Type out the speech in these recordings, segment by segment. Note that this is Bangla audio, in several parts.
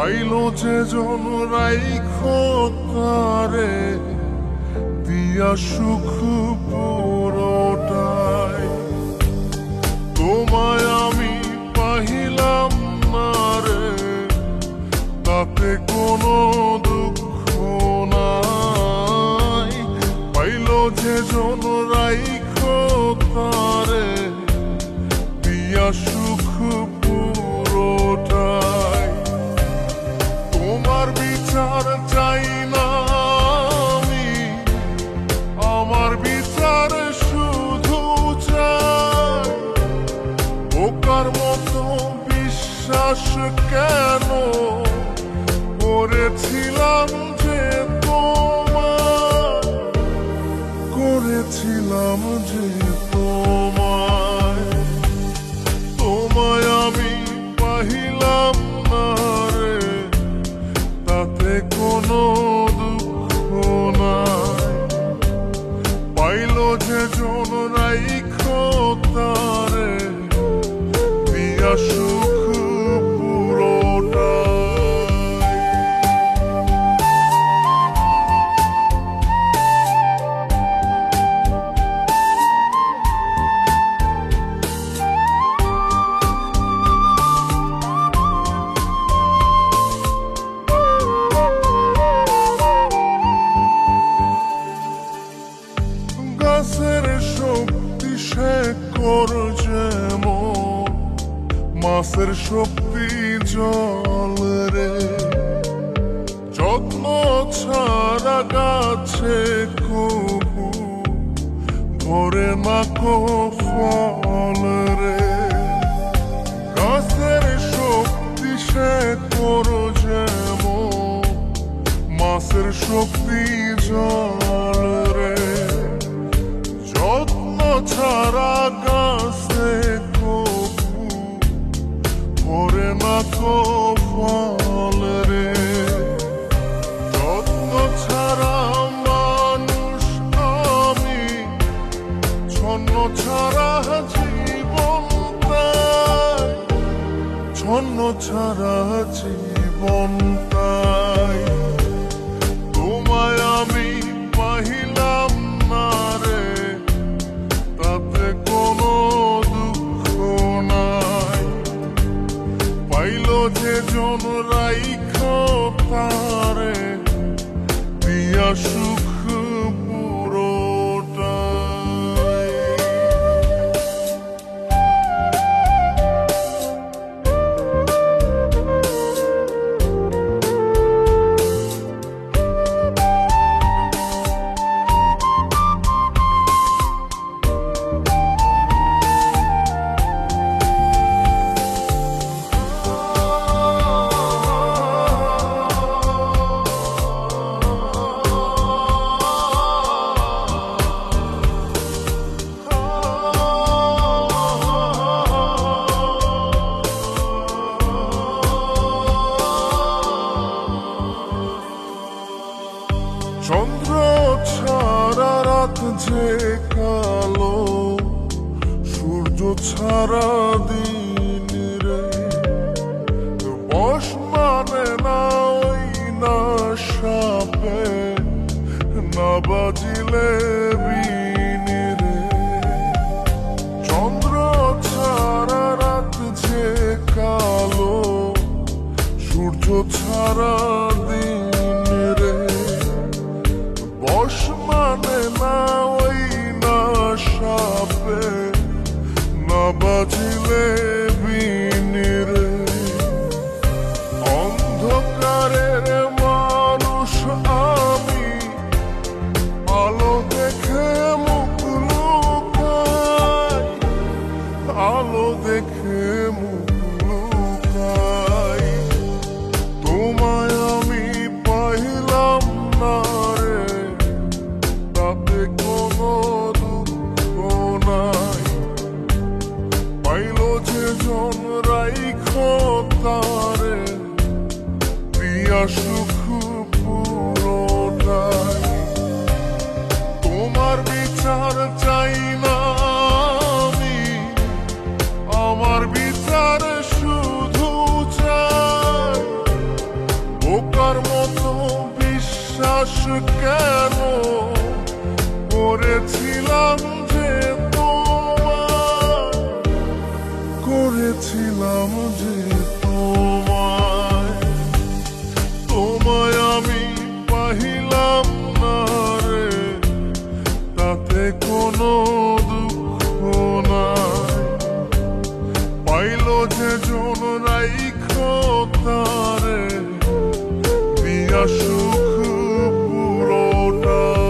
পাইলো যে জন রাইখো তারে দিয়া সুখ পুরোটাই। তোমায় আমি পাহিলাম না রে, তাতে কোনো দুঃখ নাই। পাইলো যে জন রাইখো তারে দিয়া সুখ পুরোটাই। তোমার বিচার চাই না আমি, আমার বিচার শুধু চাই। বোকার মতো বিশ্বাস কেন করেছিলাম যে তোমায়, করেছিলাম যে তোমায়। তোমায় আমি পাহিলাম না রে, তাতে কোনো দুঃখ নাই। পাইলো যে জন রাইখো তারে দিয়া সুখ পুরোটাই। গাছের শক্তি শেকর যেমন, মাছের শক্তি জল রে। যত্ন ছাড়া গাছে কবু ধরে না কো ফল রে। গাছের শক্তি শেকর যেমন, মাছের শক্তি জল রে। যত্ন ছাড়া গাছে কবু ধরে না কো ফল রে। যত্ন ছাড়া মানুষ আমি, ছন্ন ছাড়া জীবন তাই, ছন্ন ছাড়া জীবন তাই। তোমায় আমি পাহিলাম না রে, তাতে কোনো দুঃখ নাই। পাইলো যে জন রাইখো তারে দিয়া সুখ পুরোটাই। চন্দ্র ছাড়া রাত যে কালো, সূর্য ছাড়া দিন রে। বশ মানে না ওই না সাপে, না বাজিলে বিন রে। চন্দ্র ছাড়া রাত যে কালো, সূর্য ছাড়া দিন রে। বশ মানে না ওই না সাপে, না বাজিলে বিন রে। অন্ধকারের মানুষ আমি, আলো দেখে মুখ লুকাই, আলো দেখে মুখ লুকাই। তোমায় আমি পাইলাম না রে, তাতে কোনো দুঃখ নাই। পাইলো যে জন রাইখো তারে দিয়া সুখ পুরোটাই। তোমার বিচার চাই না আমি, আমার বিচার শুধু চাই। কেন করেছিলাম যে তোমায়, করেছিলাম যে তোমায়, তোমায় আমি পাহিলাম না রে, তাতে কোনো দুঃখ নাই। পাইল যে জন রাইখো তারে দিয়া সুখ পুরোটাই।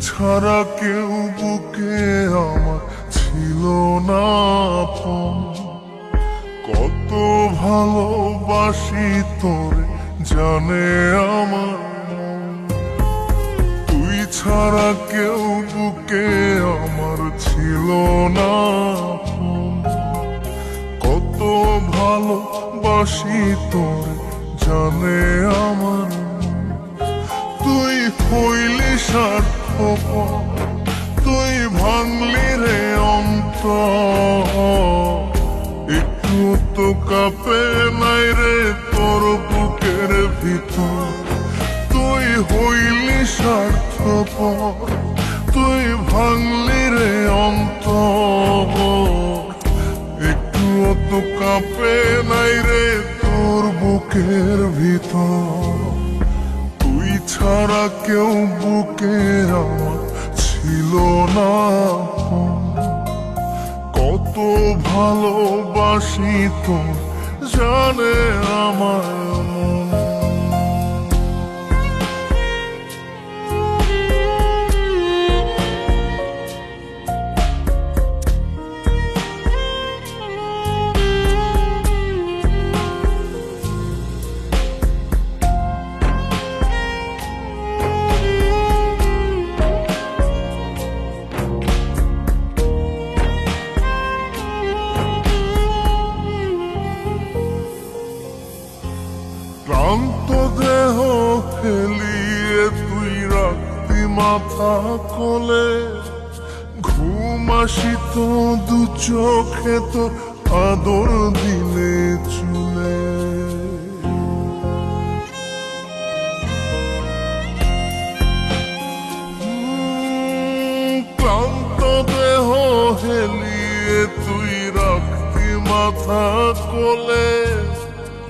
ছাড়া কেউ বুকে আমার ছিল না আপন, কত ভালোবাসি তোরে জানে আমার মন। তুই ছাড়া কেউ বুকে আমার ছিল না আপন, কত ভালোবাসি তোরে জানে আমার মন। তুই হইলি স্বার্থপর, তুই ভাঙলি রে অন্তর, একটু তো কাঁপে নাই রে তোর বুকের ভিতর। তুই হইলি স্বার্থপর, তুই ভাঙলি রে অন্তর, একটু তো কাঁপে নাই রে তোর বুকের ভিতর। তুই ছাড়া কেউ বুকে আমার ছিল না আপন, কত ভালোবাসি তো জানে আমার মন। ক্লান্ত দেহ ফেলিয়ে তুই রাখতি মাথা কোলে, ঘুম আসিত দু চোখে তোর আদর দিলে চুলে। ক্লান্ত দেহ হেলিয়ে তুই রাখতি মাথা কোলে,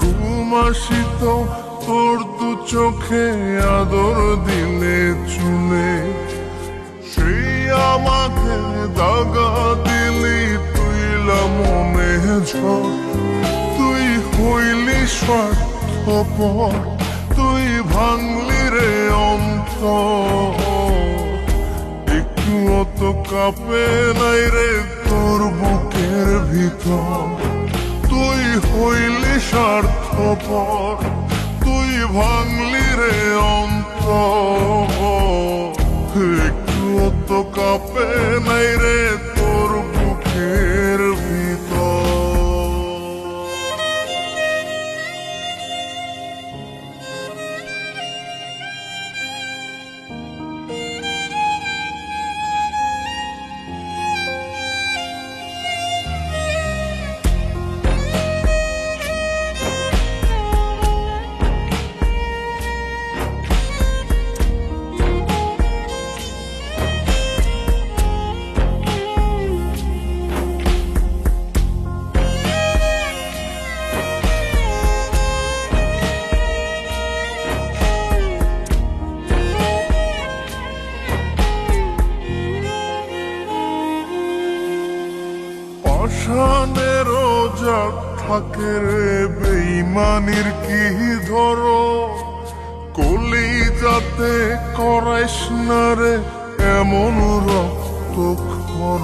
ঘুম আসিত তোর দু চোখে আদর দিলে চুলে। সেই আমাকে দাগা দিলি তুইলা মনে ঝড়, তুই হইলি স্বার্থপর, তুই ভাঙলি রে অন্তর, একটুও তো কাঁপে নাই রে তোর বুকের ভিতর। তুই হইলি স্বার্থপর, তুই ভাঙলি রে অন্তর, একটুও তো কাঁপে নাই রে তোর বুকের ভিতর। পাষাণেরও জাত থাকে রে বেঈমানির কি ধরো, কলি যাতে করাইস না রে এমন রক্তক্ষরণ।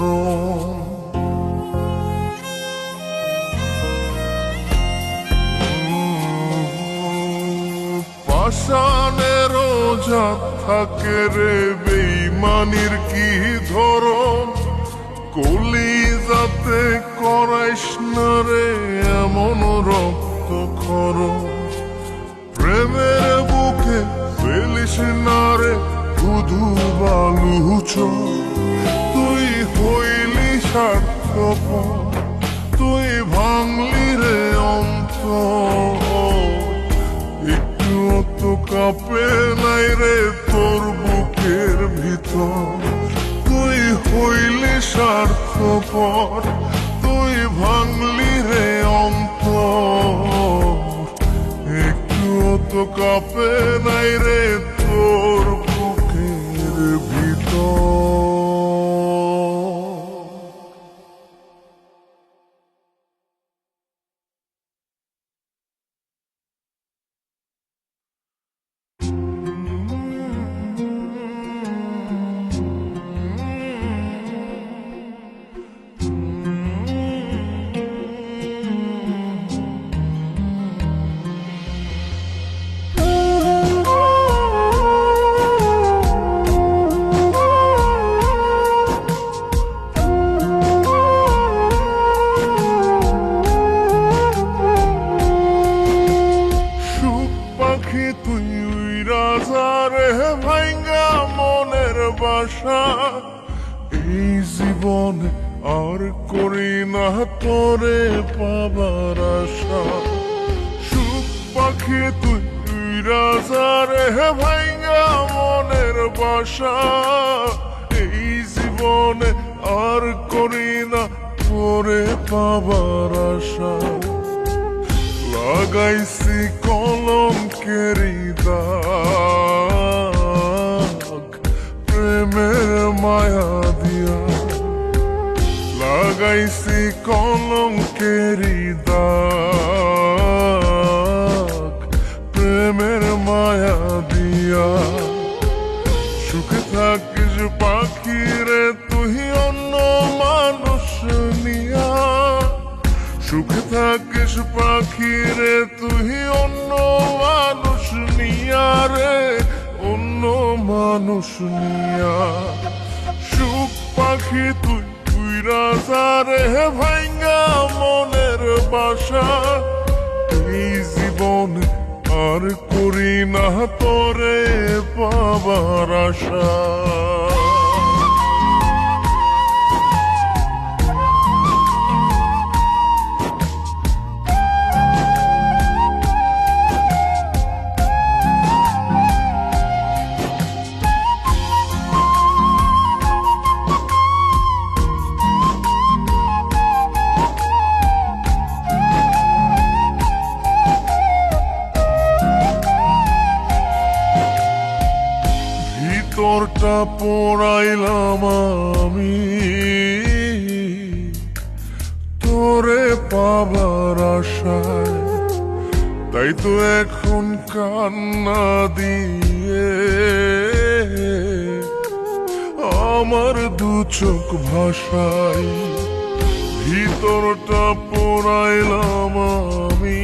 পাষাণেরও জাত থাকে রে বেইমানির কি ধরন, কলিজাতে করাইস না রে এমন রক্ত খরণ। প্রেমের বুকে ফেলিস না রে শুধু বালুচ, তুই হইলি স্বার্থপর, তুই ভাঙলি রে অন্তর। একটুও তো কাঁপে নাই রে তোর বুকের ভিতর, তুই হইলি স্বার্থপর, তুই ভাঙলি রে অন্তর। একটুও তো কাঁপে নাই রে তোর বুকের ভিতর। তুই উইরা যা রে ভাইঙ্গা মনের বাসা, এই জীবনে আর করি না তোরে পাবার আশা। সুখ পাখি তুই উইরা যা রে ভাইঙ্গা মনের বাসা, এই জীবনে আর করি না তোরে পাবার আশা। লাগাইছি কলঙ্কেরি দাগ প্রেমের মায়া দিয়া, লাগাইছি কলঙ্কেরি দাগ প্রেমের মায়া দিয়া। সুখে থাকিস পাখি রে তুই অন্য মানুষ নিয়া, সুখে থাকিস পাখি রে তুই অন্য মানুষ নিয়া রে অন্য মানুষ নিয়া। সুখ পাখি তুই উইরা যা রে ভাইঙ্গা মনের বাসা, এই জীবনে আর করি না তোরে পাবার আশা। ভিতরটা পোড়াইলাম আমি তোরে পাবার আশায়, তাই তো এখন কান্না দিয়ে আমার দু চোখ ভাষায়। ভিতরটা পোড়াইলাম আমি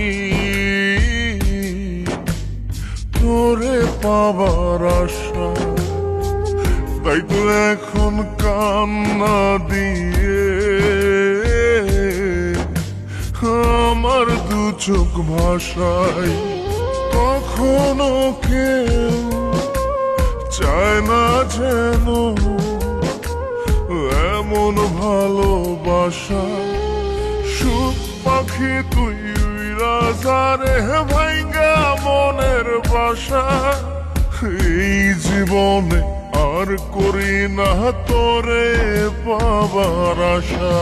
তোরে পাবার আশা, তাই তো এখন কান্না দিয়ে আমার দু চোখ ভাষায়। কখনো কেউ চায় না যেন এমন ভালোবাসা। সুখ পাখি তুই উইরা যা রে ভাইঙ্গা মনের বাসা, এই জীবনে আর করি না তোরে পাবার আশা।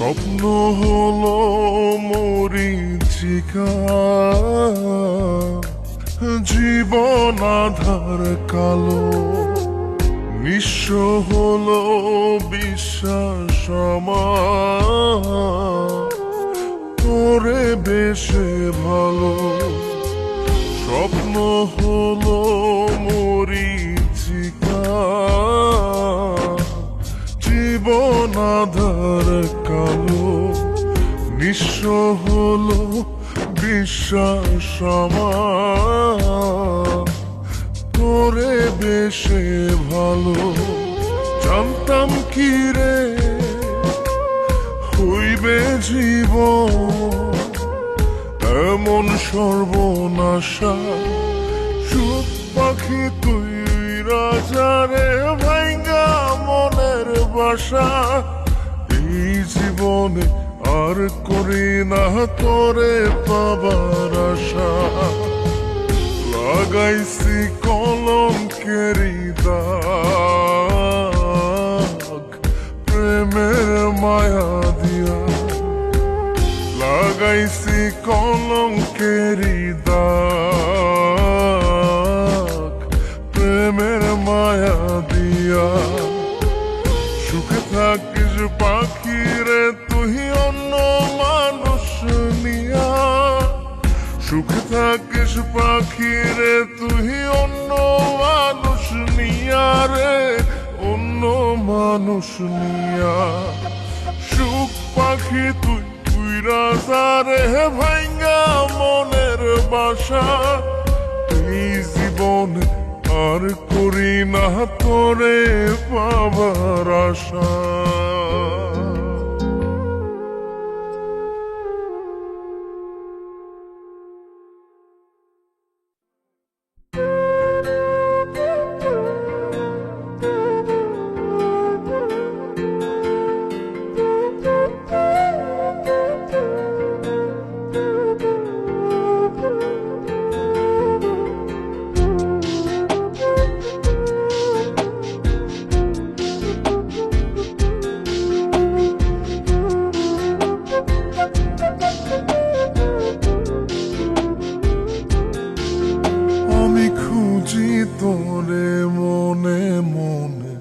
স্বপ্ন হলো মরীচিকা, জীবন আধার কালো, নিঃস্ব হলো বিশ্বাস আমার, তোরে বেশে ভালো। স্বপ্ন হলো মরীচিকা, জীবন আধার কালো, নিঃস্ব হলো বিশ্বাস আমার, তোরে বেশে ভালো। জানতাম কি রে হইবে জীবন এমন সর্বনাশা, সুখ পাখি তুই রাজারে ভাঙ্গা মনের বাসা। এই জীবনে আর করি না তোরে পাবার আশা, লাগাইছি কলঙ্কেরি দাগ প্রেমের মায়া দিয়া, লাগাইছি কলঙ্কেরি দাগ প্রেমের মায়া দিয়া। সুখে থাকিস পাখি রে তুই অন্য মানুষ নিয়া, সুখে থাকিস পাখি রে তুই অন্য মানুষ নিয়া রে, অন্য মানুষ নিয়া। সুখ পাখি তুই রাজারে ভাঙ্গা মনের বাসা, এই জীবনে আর করি না তোরে পাবার আশা। তোরে মনে মনে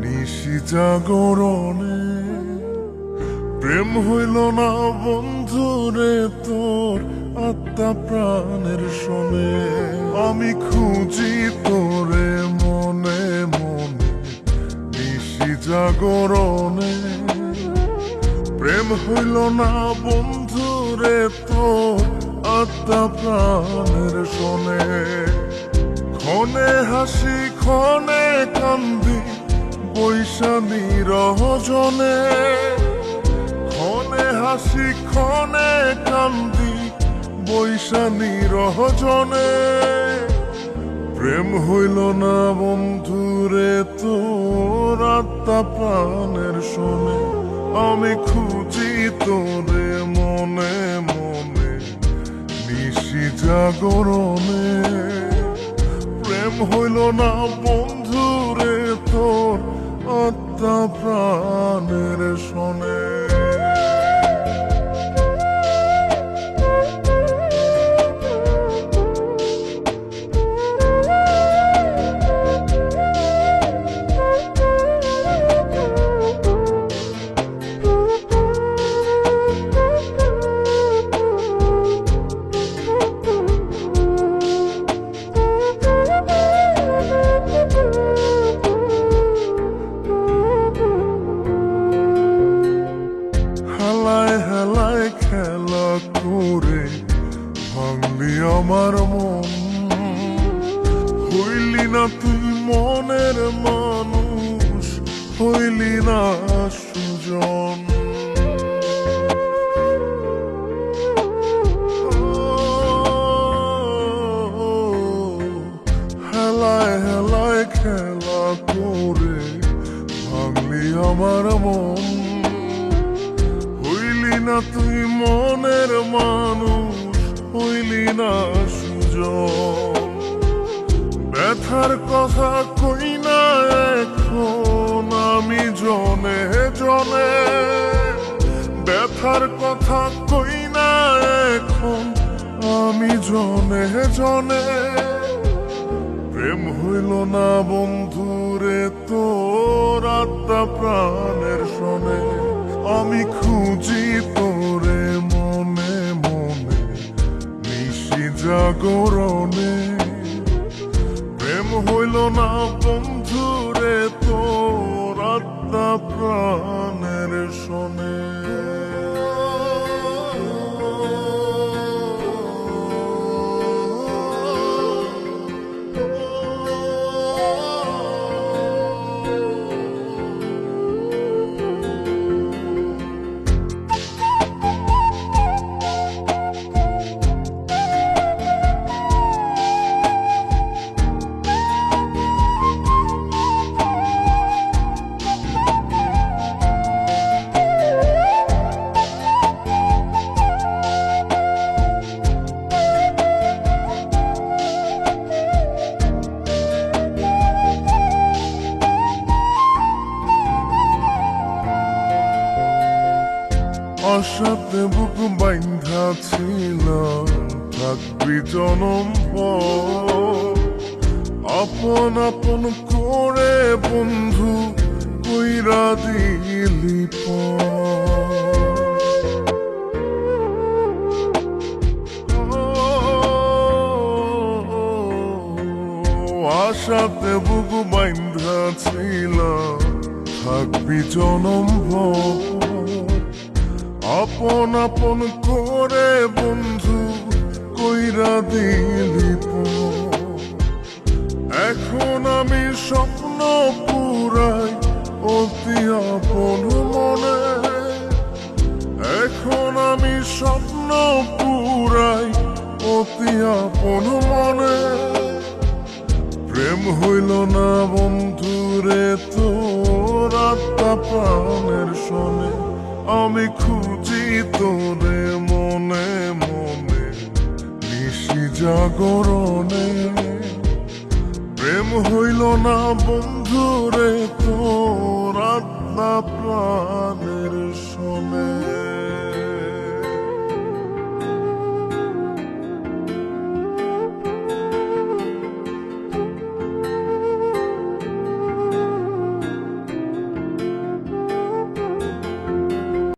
নিশি জাগরণে, প্রেম হইল না বন্ধুরে তোর আত্মা প্রাণের শোনে। আমি খুঁজি তোরে মনে মনে নিশি জাগরণে, প্রেম হইল না বন্ধুরে তোর আত্মা প্রাণের শোনে। ক্ষণে হাসি ক্ষণে কান্দি বৈশানী রহজনে, ক্ষণে হাসি ক্ষণে কান্দি বৈশানী রহজনে। প্রেম হইল না বন্ধুরে তোর আত্মা প্রাণের শোনে। আমি খুঁজি তোরে মনে মনে নিশি জাগরণে, প্রেম হইল না বন্ধুরে তোর আত্মা প্রাণের শোনে। খেলা করে ভাঙলি আমার মন, হইলি না তুই মনের মানুষ, হইলি না সুজন। হেলায় হেলায় খেলা করে ভাঙলি আমার মন, না তুই মনের মানুষ, হইলি না সুজন। ব্যথার কথা কই না এখন আমি জনে জনে, ব্যথার কথা কই না এখন আমি জনে জনে। প্রেম হইল না বন্ধুরে তোর আত্মা প্রাণের শোনে। আমি খুঁজি তোরে মনে মনে নিশি জাগরণে। প্রেম হইল না বন্ধুরে তোর আত্মা প্রাণের শোনে। আশাতে বুক বাইন্ধা ছিল থাকবি জনম ভর। আপন আপন করে বন্ধু কইরা দিলি আশাতে বুক বাইন্ধা ছিল থাকবি জনম ভর। আপন আপন করে বন্ধু কইরা দিলি এখন আমি স্বপ্ন পুরাই অতি আপন মনে। এখন আমি স্বপ্ন পুরাই অতি আপন মনে। প্রেম হইল না বন্ধুরে তোর আত্মা প্রাণের শোনে। আমি খুঁজি তোরে মনে মনে নিশি জাগরণে। প্রেম হইল না বন্ধুরে তোর আত্মা প্রাণ